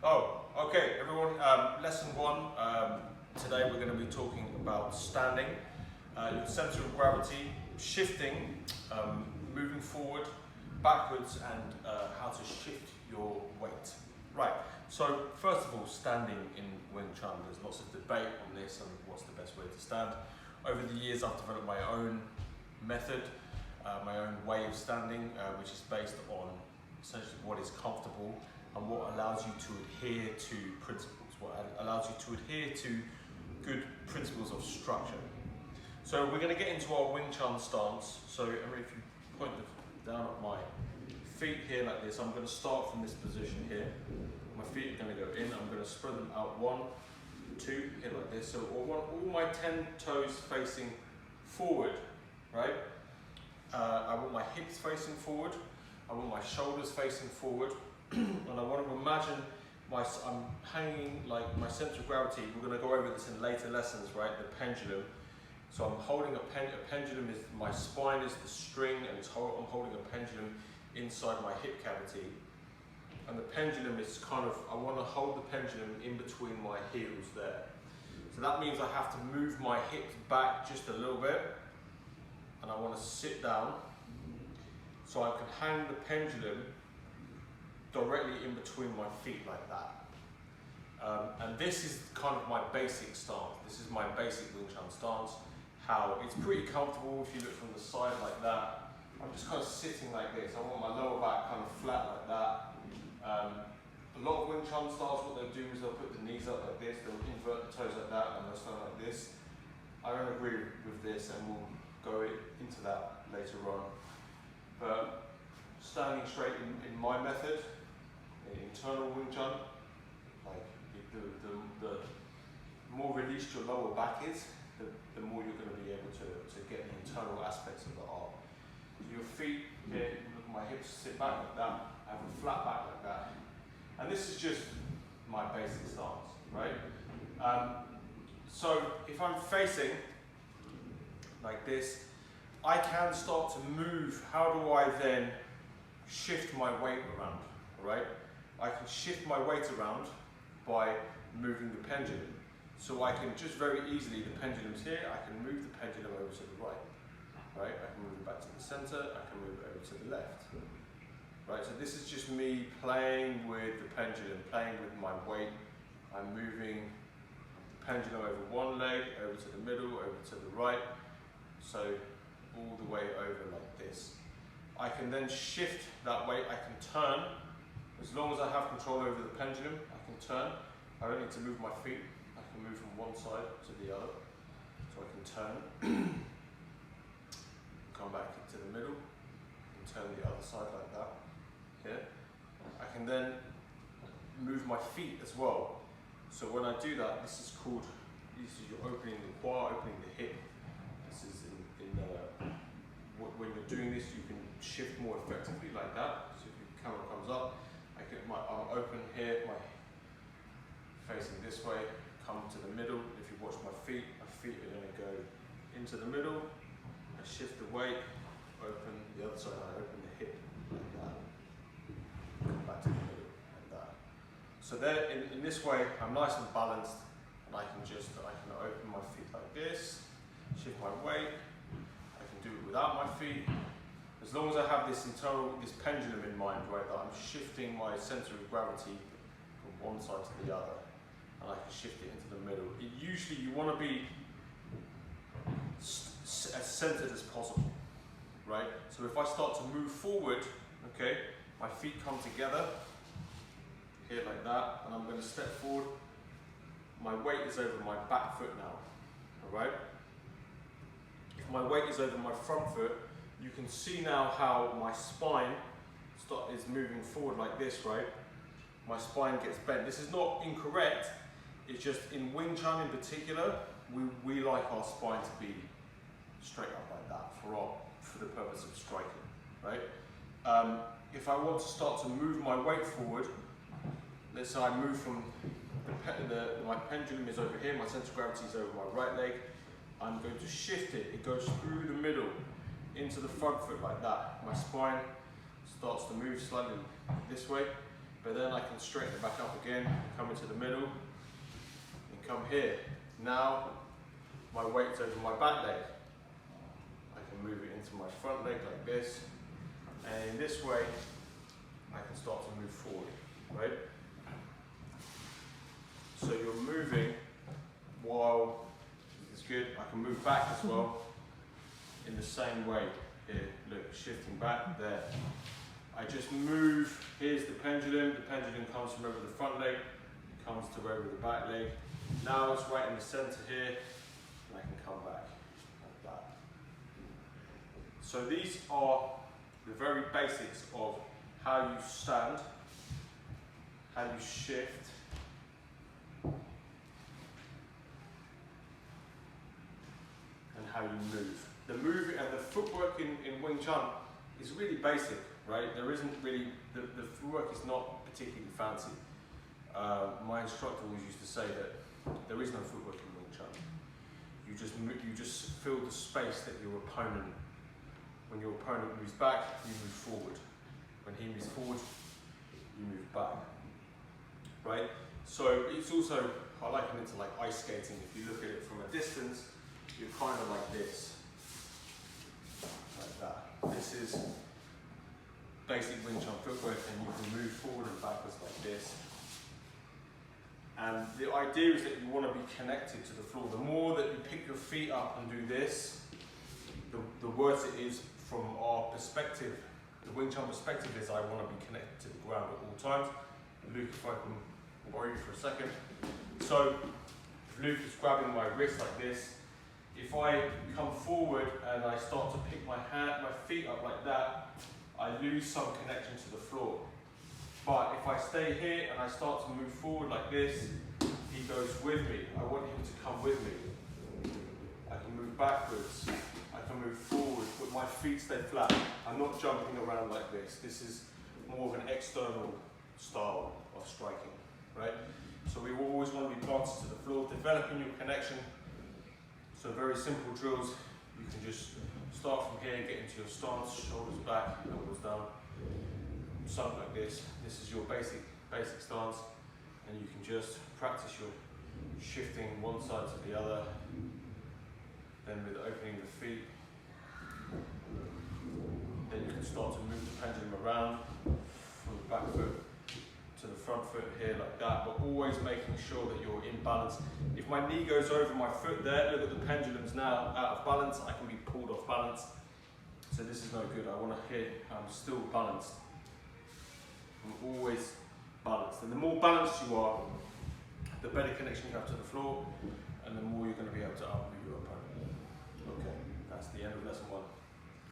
Oh, okay, everyone. Lesson one. Today we're going to be talking about standing, your center of gravity, shifting, moving forward, backwards, and how to shift your weight. Right. So first of all, standing in Wing Chun. There's lots of debate on this and what's the best way to stand. Over the years, I've developed my own method, my own way of standing, which is based on essentially what is comfortable and what allows you to adhere to principles, what allows you to adhere to good principles of structure. So we're going to get into our Wing Chun stance. So if you point down at my feet here like this, I'm going to start from this position here. My feet are going to go in, I'm going to spread them out 1, 2, here like this. So I want all my 10 toes facing forward, right? I want my hips facing forward, I want my shoulders facing forward, and I want to imagine I'm hanging like my center of gravity. We're going to go over this in later lessons, right? The pendulum. So I'm holding a pendulum is my spine is the string, and I'm holding a pendulum inside my hip cavity. And the pendulum is kind of, I want to hold the pendulum in between my heels there. So that means I have to move my hips back just a little bit, and I want to sit down so I can hang the pendulum directly in between my feet like that. And this is kind of my basic stance. This is my basic Wing Chun stance. How it's pretty comfortable if you look from the side like that. I'm just kind of sitting like this. I want my lower back kind of flat like that. A lot of Wing Chun styles, what they'll do is they'll put the knees up like this, they'll invert the toes like that, and they'll stand like this. I don't agree with this, and we'll go into that later on. But standing straight in my method, internal Wing Chun, like the more released your lower back is, the more you're going to be able to get the internal aspects of the art. Your feet, here, look at my hips, sit back like that, I have a flat back like that. And this is just my basic stance, right? So if I'm facing like this, I can start to move. How do I then shift my weight around, right? I can shift my weight around by moving the pendulum. So I can just very easily, the pendulum's here, I can move the pendulum over to the right, right? I can move it back to the center, I can move it over to the left, right? So this is just me playing with the pendulum, playing with my weight. I'm moving the pendulum over one leg, over to the middle, over to the right, so all the way over like this. I can then shift that weight, I can turn. As long as I have control over the pendulum, I can turn. I don't need to move my feet. I can move from one side to the other. So I can turn, come back into the middle, and turn the other side like that. Here. I can then move my feet as well. So when I do that, this is you're opening the quad, opening the hip. This is when you're doing this, you can shift more effectively like that. So if your camera comes up, I get my arm open here, my facing this way, come to the middle. If you watch my feet are going to go into the middle. I shift the weight, open the other side, I open the hip like that. Come back to the middle like that. So there, in this way, I'm nice and balanced, and I can open my feet like this, shift my weight. I can do it without my feet. As long as I have this pendulum in mind, right, that I'm shifting my center of gravity from one side to the other, and I can shift it into the middle. Usually you want to be as centered as possible, right? So if I start to move forward, okay, my feet come together, here like that, and I'm going to step forward. My weight is over my back foot now, all right? If my weight is over my front foot, you can see now how my spine is moving forward like this, right? My spine gets bent. This is not incorrect, it's just in Wing Chun in particular, we like our spine to be straight up like that for the purpose of striking, right? If I want to start to move my weight forward, let's say I move from my pendulum is over here, my center of gravity is over my right leg, I'm going to shift it. It goes through the middle into the front foot like that. My spine starts to move slightly this way. but then I can straighten it back up again, come into the middle, and come here. Now, my weight's over my back leg. I can move it into my front leg like this, and in this way, I can start to move forward, right? So you're moving while it's good. I can move back as well in the same way. Here, look, shifting back there. I just move, here's the pendulum comes from over the front leg, comes to over the back leg. Now it's right in the center here, and I can come back like that. So these are the very basics of how you stand, how you shift, and how you move. The moving and the footwork in Wing Chun is really basic, right? There isn't really, the footwork is not particularly fancy. My instructor always used to say that there is no footwork in Wing Chun. You just fill the space that your opponent, when your opponent moves back, you move forward. When he moves forward, you move back, right? So it's also, I liken it to like ice skating. If you look at it from a distance, you're kind of like this, like that. This is basic Wing Chun footwork, and you can move forward and backwards like this. And the idea is that you want to be connected to the floor. The more that you pick your feet up and do this, the worse it is from our perspective. The Wing Chun perspective is I want to be connected to the ground at all times. Luke, if I can borrow you for a second. So, if Luke is grabbing my wrist like this, if I come forward and I start to pick my feet up like that, I lose some connection to the floor. But if I stay here and I start to move forward like this, he goes with me. I want him to come with me. I can move backwards, I can move forward, but my feet stay flat. I'm not jumping around like this. This is more of an external style of striking, right? So we always want to be planted to the floor, developing your connection. So very simple drills. You can just start from here, get into your stance, shoulders back, elbows down. Something like this. This is your basic stance, and you can just practice your shifting one side to the other. Then with opening the feet, then you can start to move the pendulum around from the back foot to the front foot here like that, but always making sure that you're in balance. If my knee goes over my foot there, look at the pendulum's now out of balance. I can be pulled off balance. So this is no good. I want to hit, I'm still balanced. I'm always balanced. And the more balanced you are, the better connection you have to the floor, and the more you're going to be able to up move your